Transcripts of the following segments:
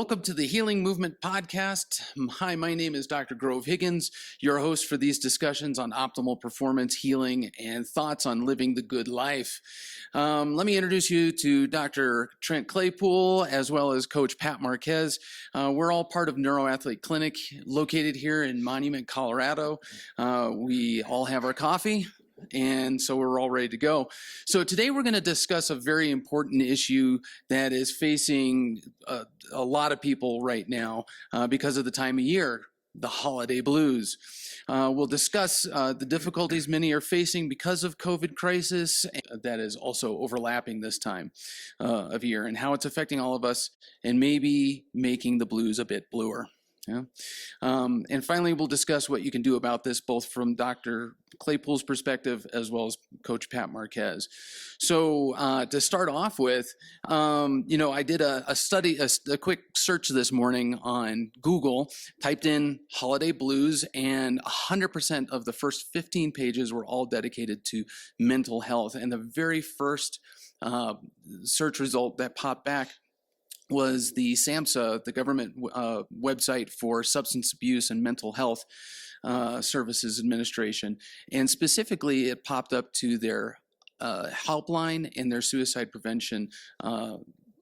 Welcome to the Healing Movement Podcast. Hi, my name is Dr. Grove Higgins, your host for these discussions on optimal performance, healing, and thoughts on living the good life. Let me introduce you to Dr. Trent Claypool, as well as Coach Pat Marques. We're all part of Neuroathlete Clinic, located here in Monument, Colorado. We all have our coffee, and so we're all ready to go. So today we're going to discuss a very important issue that is facing a lot of people right now because of the time of year, the holiday blues. We'll discuss the difficulties many are facing because of COVID crisis that is also overlapping this time of year, and how it's affecting all of us and maybe making the blues a bit bluer. Yeah. And finally, we'll discuss what you can do about this, both from Dr. Claypool's perspective as well as Coach Pat Marques. So to start off with, I did a study, a quick search this morning on Google, typed in holiday blues, and 100% of the first 15 pages were all dedicated to mental health. And the very first search result that popped back was the SAMHSA, the government website for Substance Abuse and Mental Health Services Administration. And specifically, it popped up to their helpline and their suicide prevention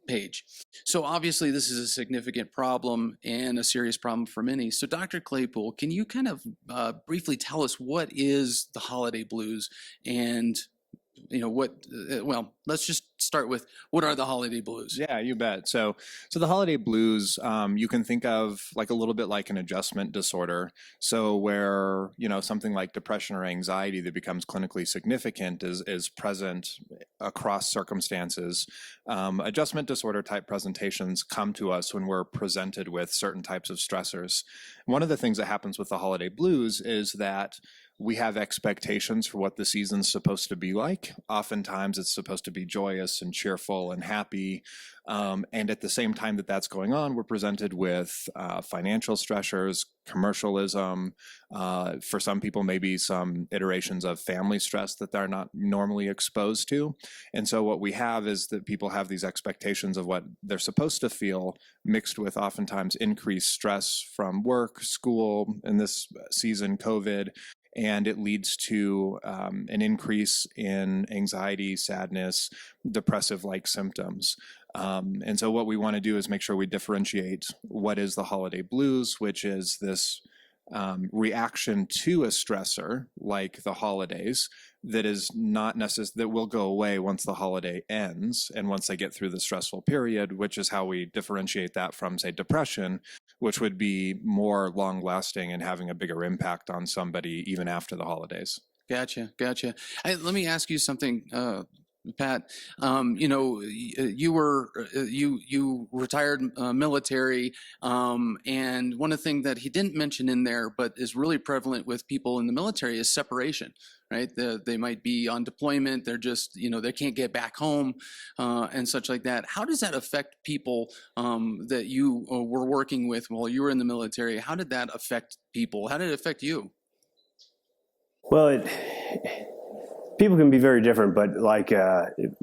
page. So obviously, this is a significant problem and a serious problem for many. So Dr. Claypool, can you kind of briefly tell us what is the holiday blues, and let's just start with, what are the holiday blues? Yeah, you bet. So the holiday blues, you can think of like a little bit like an adjustment disorder. So where, something like depression or anxiety that becomes clinically significant is present across circumstances. Adjustment disorder type presentations come to us when we're presented with certain types of stressors. One of the things that happens with the holiday blues is that we have expectations for what the season's supposed to be like. Oftentimes it's supposed to be joyous and cheerful and happy. And at the same time that that's going on, we're presented with financial stressors, commercialism, for some people, maybe some iterations of family stress that they're not normally exposed to. And so what we have is that people have these expectations of what they're supposed to feel, mixed with oftentimes increased stress from work, school, in this season, COVID. And it leads to an increase in anxiety, sadness, depressive-like symptoms. And so what we want to do is make sure we differentiate what is the holiday blues, which is this reaction to a stressor like the holidays that is not that will go away once the holiday ends and once they get through the stressful period, which is how we differentiate that from, say, depression, which would be more long lasting and having a bigger impact on somebody even after the holidays. Gotcha. Let me ask you something, Pat. You retired military, and one of the things that he didn't mention in there, but is really prevalent with people in the military, is separation. Right? They might be on deployment. They're just, they can't get back home and such like that. How does that affect people that you were working with while you were in the military? How did that affect people? How did it affect you? Well, people can be very different, but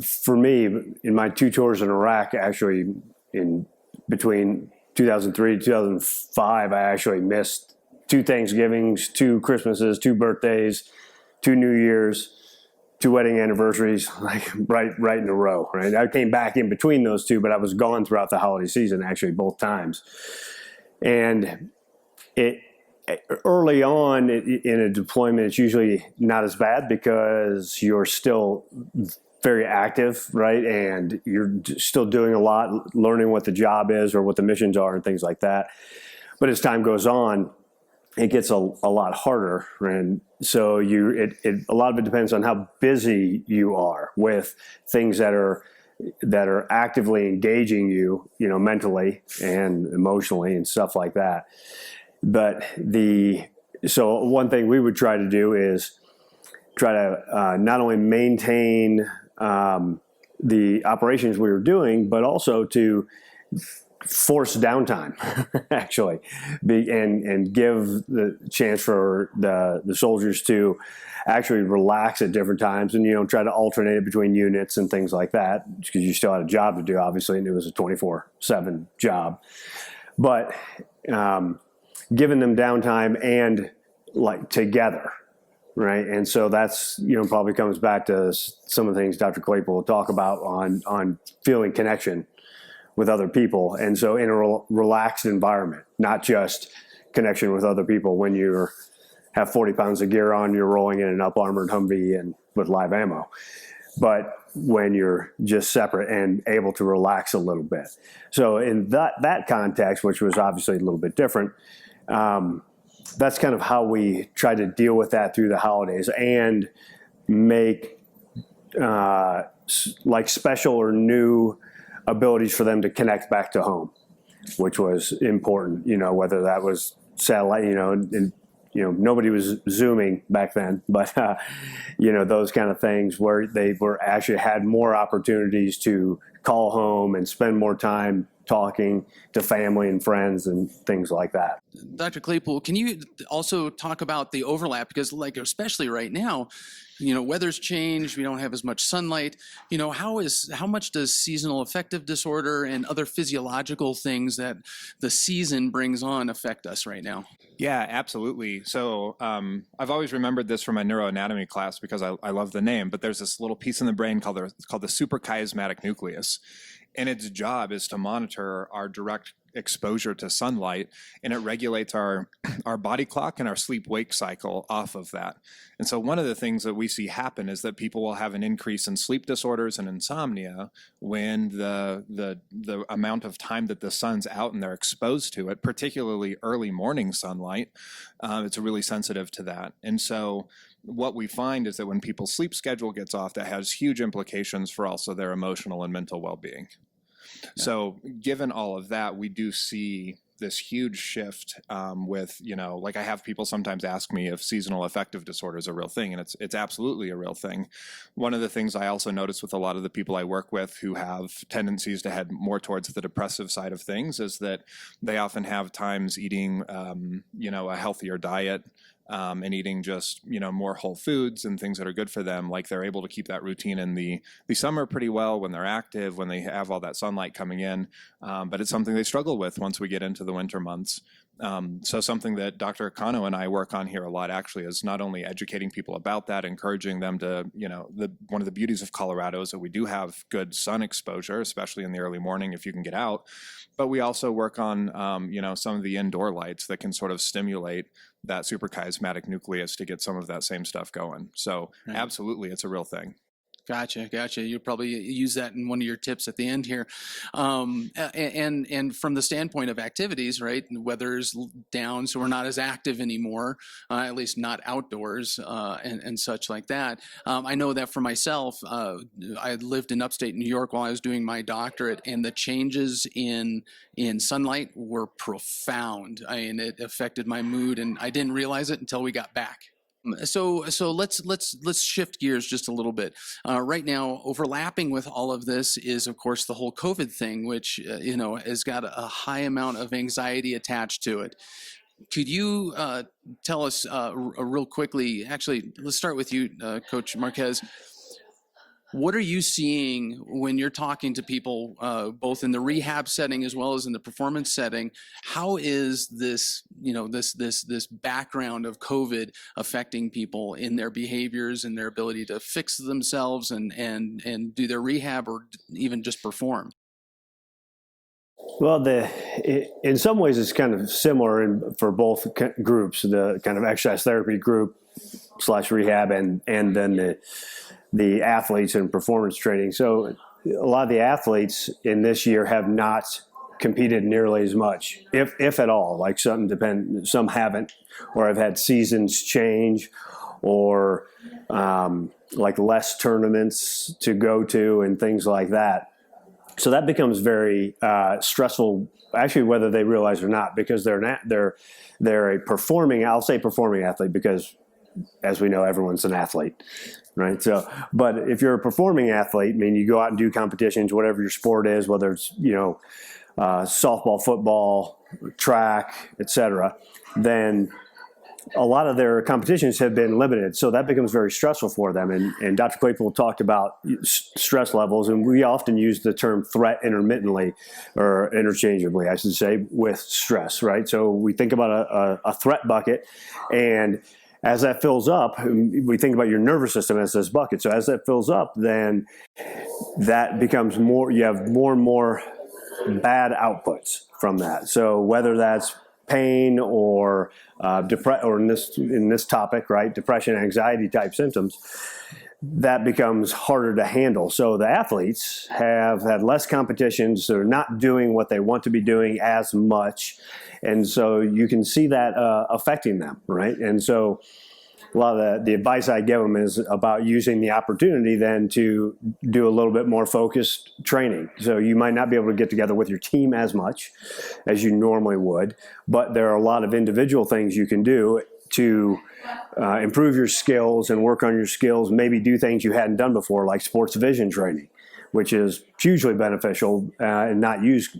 for me, in my 2 tours in Iraq, actually in between 2003 and 2005, I actually missed 2 Thanksgivings, 2 Christmases, 2 birthdays, 2 New Year's, 2 wedding anniversaries, like right in a row. Right, I came back in between those 2, but I was gone throughout the holiday season, actually both times. And early on in a deployment, it's usually not as bad because you're still very active, right? And you're still doing a lot, learning what the job is or what the missions are and things like that. But as time goes on, it gets a lot harder. And so a lot of it depends on how busy you are with things that are actively engaging you, mentally and emotionally and stuff like that. But so one thing we would try to do is try to not only maintain the operations we were doing, but also to force downtime, actually, and give the chance for the soldiers to actually relax at different times, and try to alternate it between units and things like that, because you still had a job to do, obviously, and it was a 24/7 job. but giving them downtime and like together. Right. And so that's, probably comes back to some of the things Dr. Claypool will talk about on feeling connection with other people. And so in a relaxed environment, not just connection with other people when you have 40 pounds of gear on, you're rolling in an up armored Humvee and with live ammo, but when you're just separate and able to relax a little bit. So in that context, which was obviously a little bit different, that's kind of how we try to deal with that through the holidays and make like special or new abilities for them to connect back to home, which was important, whether that was satellite, and nobody was Zooming back then, but, those kind of things where they were actually had more opportunities to call home and spend more time talking to family and friends and things like that. Dr. Claypool, can you also talk about the overlap? Because especially right now, weather's changed. We don't have as much sunlight. How much does seasonal affective disorder and other physiological things that the season brings on affect us right now? Yeah, absolutely. So I've always remembered this from my neuroanatomy class because I love the name, but there's this little piece in the brain called the suprachiasmatic nucleus. And its job is to monitor our direct exposure to sunlight, and it regulates our body clock and our sleep-wake cycle off of that. And so one of the things that we see happen is that people will have an increase in sleep disorders and insomnia when the amount of time that the sun's out and they're exposed to it, particularly early morning sunlight, it's really sensitive to that. And so what we find is that when people's sleep schedule gets off, that has huge implications for also their emotional and mental well-being. Yeah. So given all of that, we do see this huge shift with, I have people sometimes ask me if seasonal affective disorder is a real thing, and it's absolutely a real thing. One of the things I also notice with a lot of the people I work with who have tendencies to head more towards the depressive side of things is that they often have times eating, a healthier diet, and eating just, more whole foods and things that are good for them. Like they're able to keep that routine in the summer pretty well when they're active, when they have all that sunlight coming in. But it's something they struggle with once we get into the winter months. So something that Dr. Kano and I work on here a lot actually is not only educating people about that, encouraging them to, one of the beauties of Colorado is that we do have good sun exposure, especially in the early morning if you can get out. But we also work on, some of the indoor lights that can sort of stimulate that suprachiasmatic nucleus to get some of that same stuff going. So Absolutely, it's a real thing. Gotcha. You'll probably use that in one of your tips at the end here. And from the standpoint of activities, right, weather's down, so we're not as active anymore, at least not outdoors and such like that. I know that for myself, I lived in upstate New York while I was doing my doctorate, and the changes in sunlight were profound. It affected my mood, and I didn't realize it until we got back. So let's shift gears just a little bit. Right now, overlapping with all of this is, of course, the whole COVID thing, which has got a high amount of anxiety attached to it. Could you tell us real quickly? Actually, let's start with you, Coach Marques. What are you seeing when you're talking to people, both in the rehab setting as well as in the performance setting? How is this, this background of COVID affecting people in their behaviors and their ability to fix themselves and do their rehab or even just perform? Well, in some ways it's kind of similar for both groups, the kind of exercise therapy group / rehab and then the athletes in performance training. So a lot of the athletes in this year have not competed nearly as much, if at all. Like some haven't, or have had seasons change, or like less tournaments to go to and things like that. So that becomes very stressful, actually, whether they realize or not, because they're a performing, I'll say performing athlete, because as we know, everyone's an athlete, right? So, but if you're a performing athlete, you go out and do competitions, whatever your sport is, whether it's, softball, football, track, etc., then a lot of their competitions have been limited, so that becomes very stressful for them. And Dr. Claypool talked about stress levels, and we often use the term threat intermittently, or interchangeably, I should say, with stress, right? So we think about a threat bucket, and as that fills up, we think about your nervous system as this bucket. So as that fills up, then that becomes more, you have more and more bad outputs from that. So whether that's pain or or in this topic, right, depression, anxiety type symptoms, that becomes harder to handle. So the athletes have had less competitions. They're not doing what they want to be doing as much. And so you can see that affecting them, right? And so a lot of the advice I give them is about using the opportunity then to do a little bit more focused training. So you might not be able to get together with your team as much as you normally would, but there are a lot of individual things you can do to improve your skills and work on your skills, maybe do things you hadn't done before, like sports vision training, which is hugely beneficial and not used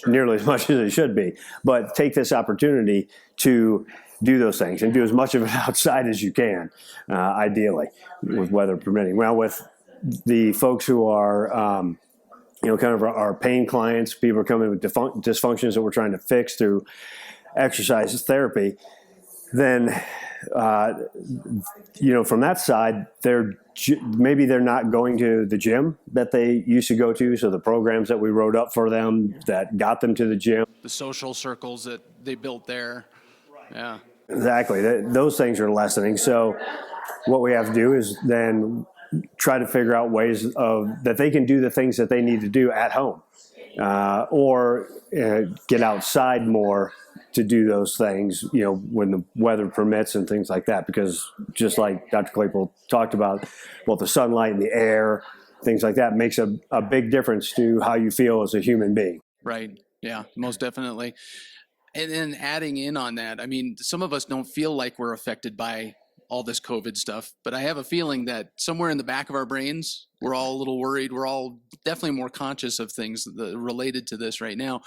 nearly as much as it should be. But take this opportunity to do those things and do as much of it outside as you can, ideally, with weather permitting. Well, with the folks who are, kind of our pain clients, people are coming with dysfunctions that we're trying to fix through exercise therapy, then, from that side, maybe they're not going to the gym that they used to go to. So the programs that we wrote up for them that got them to the gym, The social circles that they built there. Yeah. Exactly. Those things are lessening. So what we have to do is then try to figure out ways that they can do the things that they need to do at home, or get outside more to do those things, when the weather permits and things like that. Because just like Dr. Claypool talked about, both the sunlight and the air, things like that makes a big difference to how you feel as a human being. Right. Yeah, most definitely. And then adding in on that, I mean, some of us don't feel like we're affected by all this COVID stuff, but I have a feeling that somewhere in the back of our brains, we're all a little worried. We're all definitely more conscious of things related to this right now.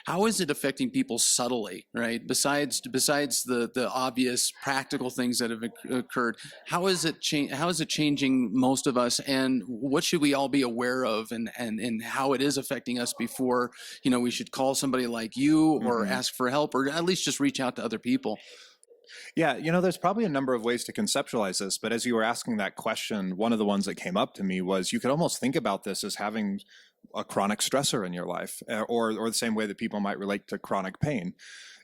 How is it affecting people subtly, right? Besides the obvious practical things that have occurred, how is it changing most of us, and what should we all be aware of, and how it is affecting us before, we should call somebody like you, or ask for help, or at least just reach out to other people? Yeah, there's probably a number of ways to conceptualize this, but as you were asking that question, one of the ones that came up to me was you could almost think about this as having a chronic stressor in your life, or the same way that people might relate to chronic pain.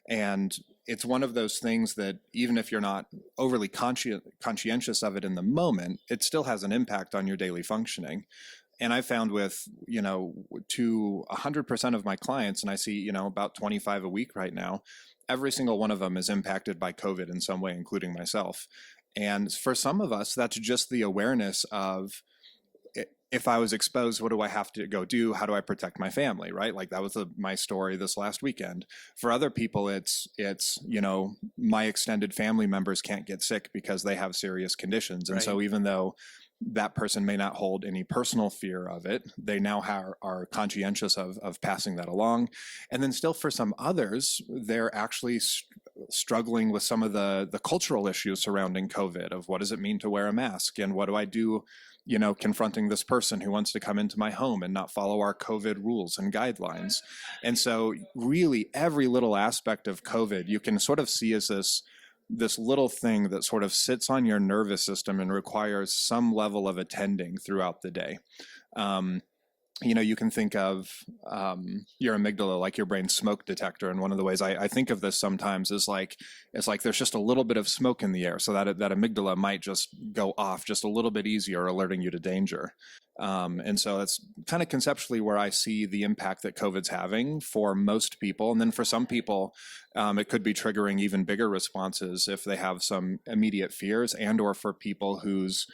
And it's one of those things that even if you're not overly conscientious of it in the moment, it still has an impact on your daily functioning. And I found with, to 100% of my clients, and I see, about 25 a week right now, every single one of them is impacted by COVID in some way, including myself. And for some of us, that's just the awareness of, if I was exposed, what do I have to go do? How do I protect my family, right? Like that was my story this last weekend. For other people, it's my extended family members can't get sick because they have serious conditions. And so even though that person may not hold any personal fear of it, they now are conscientious of passing that along. And then still for some others, they're actually struggling with some of the cultural issues surrounding COVID, of what does it mean to wear a mask, and what do I do, confronting this person who wants to come into my home and not follow our COVID rules and guidelines. And so really every little aspect of COVID you can sort of see as this little thing that sort of sits on your nervous system and requires some level of attending throughout the day. You can think of your amygdala like your brain's smoke detector. And one of the ways I think of this sometimes is it's like there's just a little bit of smoke in the air, so that amygdala might just go off just a little bit easier, alerting you to danger. And so that's kind of conceptually where I see the impact that COVID's having for most people. And then for some people, it could be triggering even bigger responses if they have some immediate fears, and or for people whose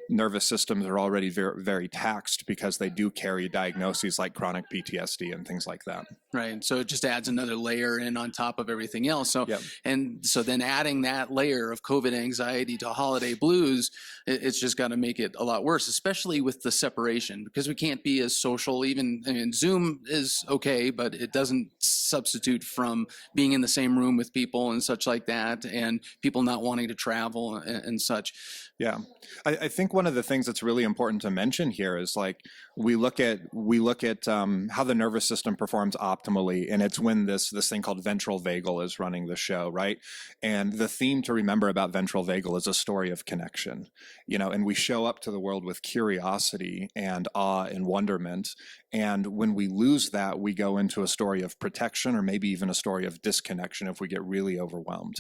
nervous systems are already very, very taxed because they do carry diagnoses like chronic PTSD and things like that. Right. So it just adds another layer in on top of everything else. So, Yep. and so then adding that layer of COVID anxiety to holiday blues, it's just got to make it a lot worse, especially with the separation, because we can't be as social. Even, I mean, Zoom is okay, but it doesn't substitute from being in the same room with people and such like that, and people not wanting to travel and such. Yeah, I think one of the things that's really important to mention here is like we look at how the nervous system performs optimally, and it's when this thing called ventral vagal is running the show, right? And the theme to remember about ventral vagal is a story of connection, and we show up to the world with curiosity and awe and wonderment. And when we lose that, we go into a story of protection, or maybe even a story of disconnection if we get really overwhelmed.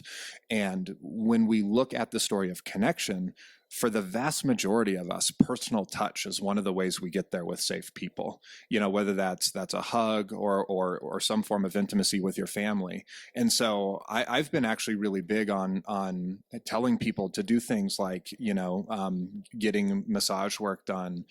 And when we look at the story of connection, for the vast majority of us, personal touch is one of the ways we get there with safe people, whether that's a hug or some form of intimacy with your family. And so I've been actually really big on telling people to do things like, getting massage work done,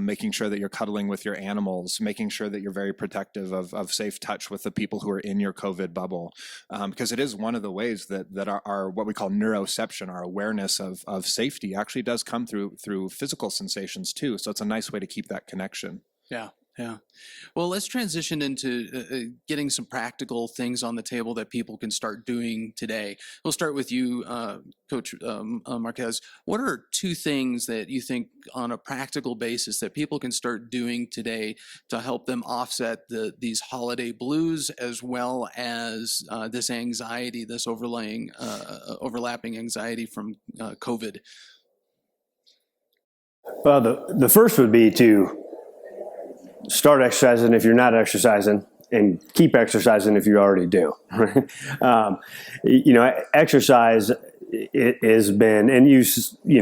making sure that you're cuddling with your animals, making sure that you're very protective of safe touch with the people who are in your COVID bubble. Because it is one of the ways that our what we call neuroception, our awareness of safety, actually does come through physical sensations too. So it's a nice way to keep that connection. Yeah. Yeah. Well, let's transition into getting some practical things on the table that people can start doing today. We'll start with you, Coach Marques. What are 2 things that you think on a practical basis that people can start doing today to help them offset these holiday blues, as well as this anxiety, this overlapping anxiety from COVID? Well, the first would be to start exercising if you're not exercising, and keep exercising if you already do. Exercise, it has been, and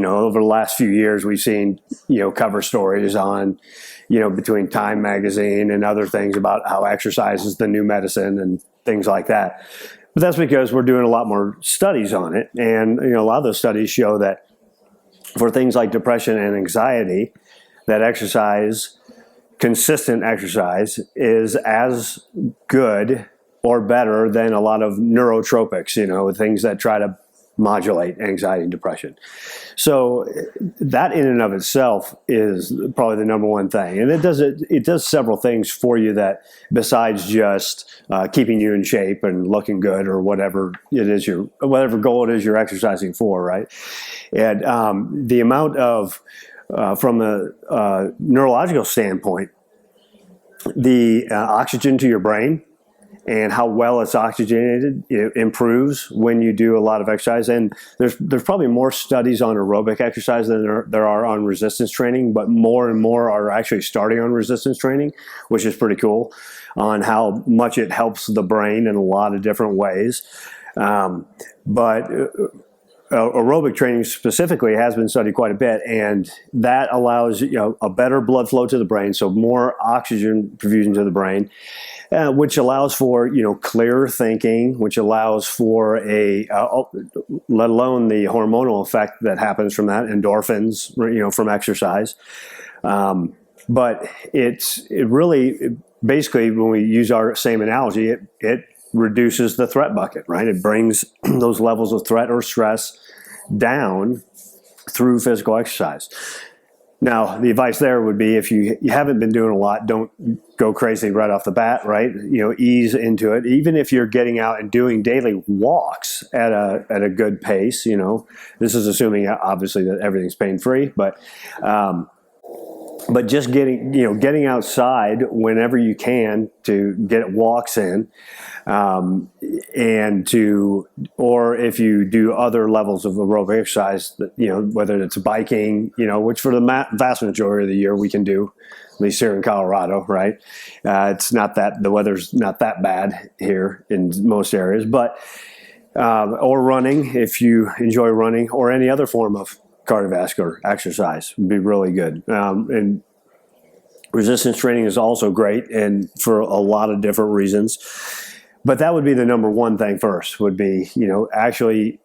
over the last few years, we've seen, cover stories on, between Time Magazine and other things about how exercise is the new medicine and things like that. But that's because we're doing a lot more studies on it. And, a lot of those studies show that for things like depression and anxiety, that consistent exercise is as good or better than a lot of neurotropics, things that try to modulate anxiety and depression. So that in and of itself is probably the number one thing. And it does several things for you that, besides just keeping you in shape and looking good, or whatever goal it is you're exercising for, right? And the amount of from a neurological standpoint, the oxygen to your brain and how well it's oxygenated, it improves when you do a lot of exercise. And there's probably more studies on aerobic exercise than there are on resistance training, but more and more are actually starting on resistance training, which is pretty cool, on how much it helps the brain in a lot of different ways. But aerobic training specifically has been studied quite a bit, and that allows a better blood flow to the brain, so more oxygen perfusion to the brain, which allows for clearer thinking, which allows for let alone the hormonal effect that happens from that, endorphins, from exercise. But it really basically, when we use our same analogy, it reduces the threat bucket, right? It brings those levels of threat or stress down through physical exercise. Now, the advice there would be, if you haven't been doing a lot, don't go crazy right off the bat, right? Ease into it. Even if you're getting out and doing daily walks at a good pace, this is assuming obviously that everything's pain-free, but just getting outside whenever you can to get walks in, or if you do other levels of aerobic exercise, whether it's biking, which for the vast majority of the year we can do, at least here in Colorado, right? The weather's not that bad here in most areas, but or running, if you enjoy running, or any other form of cardiovascular exercise would be really good. And resistance training is also great, and for a lot of different reasons. But that would be the number one thing first, would be, actually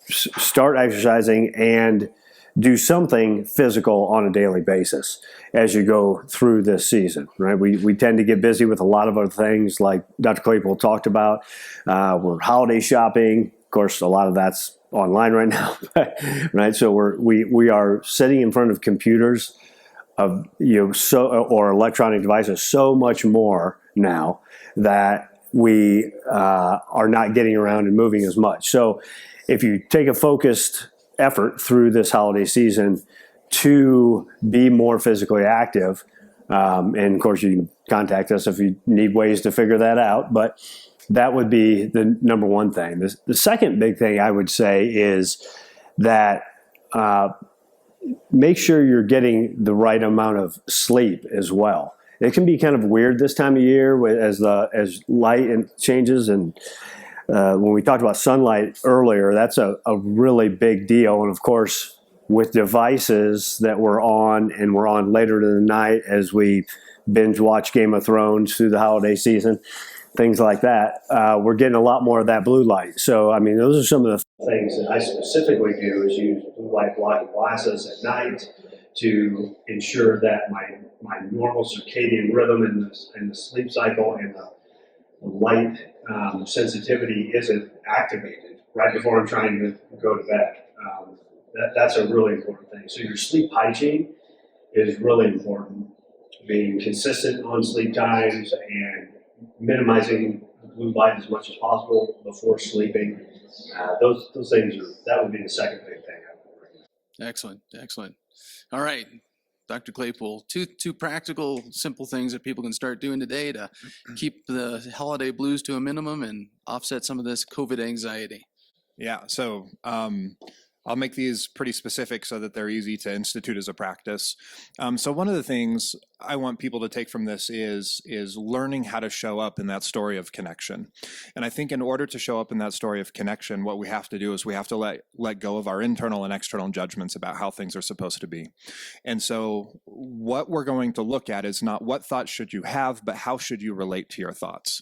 start exercising and do something physical on a daily basis as you go through this season, right? We tend to get busy with a lot of other things like Dr. Claypool talked about. We're holiday shopping. Of course, a lot of that's online right now, right? So we are sitting in front of computers of, or electronic devices so much more now that we are not getting around and moving as much. So if you take a focused effort through this holiday season to be more physically active, and of course you can contact us if you need ways to figure that out, but that would be the number one thing. The second big thing I would say is that make sure you're getting the right amount of sleep as well. It can be kind of weird this time of year as light changes, and when we talked about sunlight earlier, that's a really big deal. And of course, with devices that we're on, and we're on later in the night as we binge watch Game of Thrones through the holiday season, things like that, we're getting a lot more of that blue light. So, I mean, those are some of the things that I specifically do is use blue light blocking glasses at night to ensure that my normal circadian rhythm and the sleep cycle and the light sensitivity isn't activated right before I'm trying to go to bed. That's a really important thing. So your sleep hygiene is really important. Being consistent on sleep times and minimizing blue light as much as possible before sleeping. Those things that would be the second big thing I would recommend. Excellent. All right, Dr. Claypool, two practical, simple things that people can start doing today to keep the holiday blues to a minimum and offset some of this COVID anxiety. Yeah, so I'll make these pretty specific so that they're easy to institute as a practice. So one of the things I want people to take from this is learning how to show up in that story of connection. And I think in order to show up in that story of connection, what we have to do is we have to let go of our internal and external judgments about how things are supposed to be. And so what we're going to look at is not what thoughts should you have, but how should you relate to your thoughts.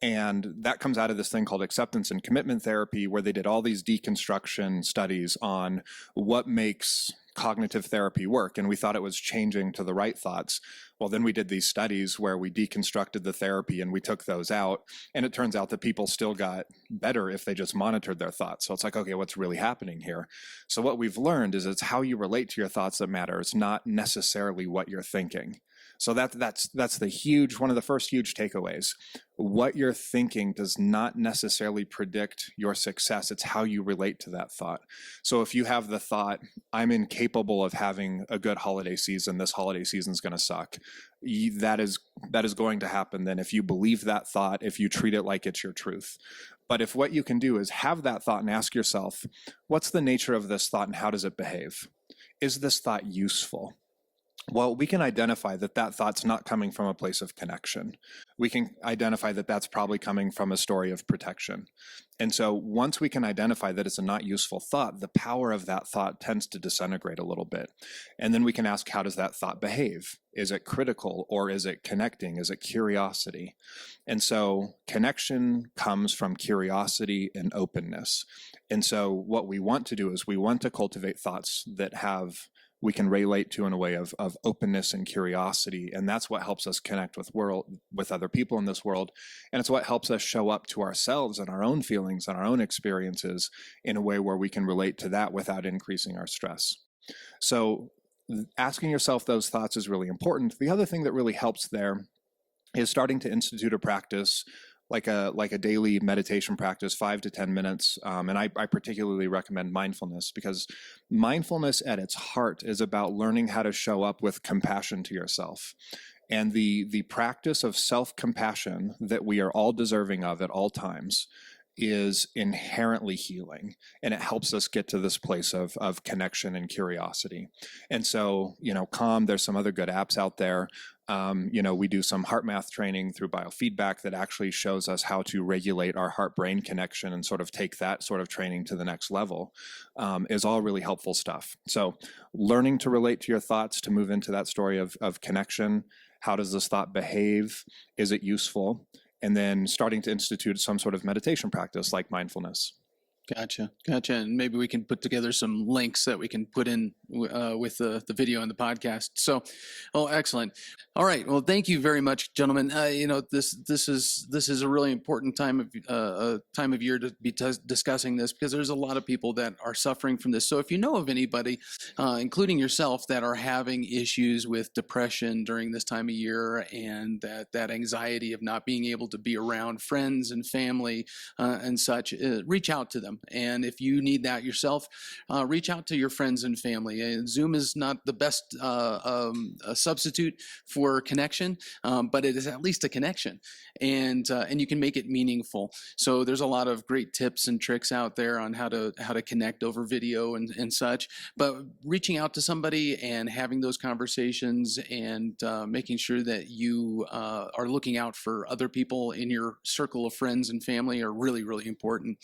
And that comes out of this thing called acceptance and commitment therapy, where they did all these deconstruction studies on what makes cognitive therapy work. And we thought it was changing to the right thoughts. Well, then we did these studies where we deconstructed the therapy and we took those out. And it turns out that people still got better if they just monitored their thoughts. So it's like, okay, what's really happening here? So what we've learned is it's how you relate to your thoughts that matters, not necessarily what you're thinking. So that's one of the first huge takeaways. What you're thinking does not necessarily predict your success. It's how you relate to that thought. So if you have the thought, I'm incapable of having a good holiday season, this holiday season's going to suck, that is going to happen then if you believe that thought, if you treat it like it's your truth. But if what you can do is have that thought and ask yourself, what's the nature of this thought and how does it behave? Is this thought useful? Well, we can identify that thought's not coming from a place of connection. We can identify that that's probably coming from a story of protection. And so once we can identify that it's a not useful thought, the power of that thought tends to disintegrate a little bit. And then we can ask, how does that thought behave? Is it critical or is it connecting? Is it curiosity? And so connection comes from curiosity and openness. And so what we want to do is we want to cultivate thoughts that we can relate to in a way of openness and curiosity. And that's what helps us connect with other people in this world. And it's what helps us show up to ourselves and our own feelings and our own experiences in a way where we can relate to that without increasing our stress. So asking yourself those thoughts is really important. The other thing that really helps there is starting to institute a practice like a daily meditation practice, 5 to 10 minutes. And I particularly recommend mindfulness, because mindfulness at its heart is about learning how to show up with compassion to yourself. And the practice of self-compassion that we are all deserving of at all times is inherently healing, and it helps us get to this place of connection and curiosity. And so, Calm, there's some other good apps out there. We do some heart math training through biofeedback that actually shows us how to regulate our heart-brain connection and sort of take that sort of training to the next level, is all really helpful stuff. So learning to relate to your thoughts to move into that story of connection. How does this thought behave? Is it useful? And then starting to institute some sort of meditation practice like mindfulness. Gotcha. And maybe we can put together some links that we can put in with the video and the podcast. So, oh, excellent. All right. Well, thank you very much, gentlemen. This is a really important time of year to be discussing this, because there's a lot of people that are suffering from this. So if you know of anybody, including yourself, that are having issues with depression during this time of year, and that anxiety of not being able to be around friends and family and such, reach out to them. And if you need that yourself, reach out to your friends and family. Zoom is not the best substitute for connection, but it is at least a connection, and you can make it meaningful. So there's a lot of great tips and tricks out there on how to connect over video and such. But reaching out to somebody and having those conversations, and making sure that you are looking out for other people in your circle of friends and family are really, really important.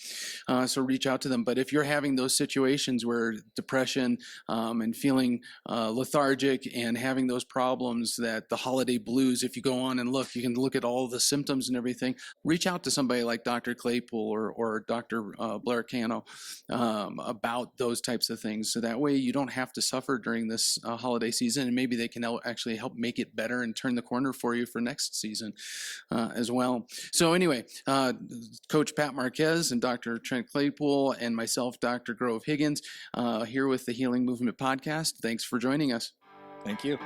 So reach out to them. But if you're having those situations where depression and feeling lethargic and having those problems, that the holiday blues, if you go on and look, you can look at all the symptoms and everything, reach out to somebody like Dr. Claypool or Dr. Blair Cano about those types of things. So that way you don't have to suffer during this holiday season, and maybe they can actually help make it better and turn the corner for you for next season as well. So anyway, Coach Pat Marques and Dr. Trent Claypool and myself, Dr. Grove Higgins, here with the Healing Movement Podcast. Thanks for joining us. Thank you.